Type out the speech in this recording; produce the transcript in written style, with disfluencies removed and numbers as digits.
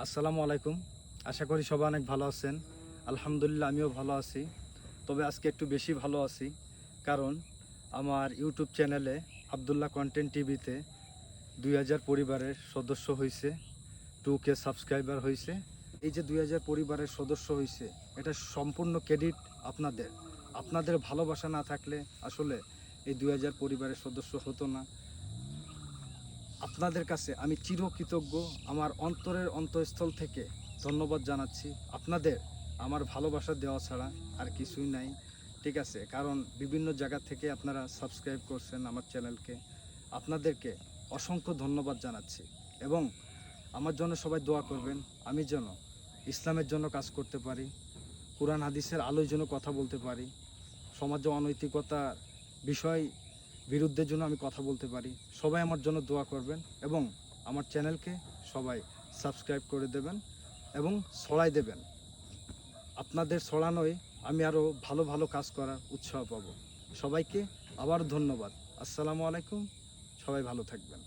আসসালামু আলাইকুম। আশা করি সবাই অনেক ভালো আছেন। আলহামদুলিল্লাহ আমিও ভালো আছি। তবে আজকে একটু বেশি ভালো আছি, কারণ আমার ইউটিউব চ্যানেলে আবদুল্লাহ কন্টেন্ট টিভিতে 2000 পরিবারের সদস্য হয়েছে, 2K সাবস্ক্রাইবার হয়েছে। এই যে 2000 পরিবারের সদস্য হয়েছে, এটা সম্পূর্ণ ক্রেডিট আপনাদের। আপনাদের ভালোবাসা না থাকলে আসলে এই 2000 পরিবারের সদস্য হতো না। আপনাদের কাছে আমি চিরকৃতজ্ঞ। আমার অন্তরের অন্তঃস্থল থেকে ধন্যবাদ জানাচ্ছি। আপনাদের আমার ভালোবাসা দেওয়া ছাড়া আর কিছুই নাই, ঠিক আছে? কারণ বিভিন্ন জায়গা থেকে আপনারা সাবস্ক্রাইব করছেন আমার চ্যানেলকে। আপনাদেরকে অসংখ্য ধন্যবাদ জানাচ্ছি এবং আমার জন্য সবাই দোয়া করবেন। আমি যেন ইসলামের জন্য কাজ করতে পারি, কোরআন হাদিসের আলোয় যেন কথা বলতে পারি, সমাজে অনৈতিকতার বিষয় বিরুদ্ধে যেন আমি কথা বলতে পারি। সবাই আমার জন্য দোয়া করবেন এবং আমার চ্যানেলকে সবাই সাবস্ক্রাইব করে দেবেন এবং ছড়াই দেবেন। আপনাদের ছড়ানোয় আমি আরও ভালো ভালো কাজ করার উৎসাহ পাব। সবাইকে আবার ধন্যবাদ। আসসালামু আলাইকুম। সবাই ভালো থাকবেন।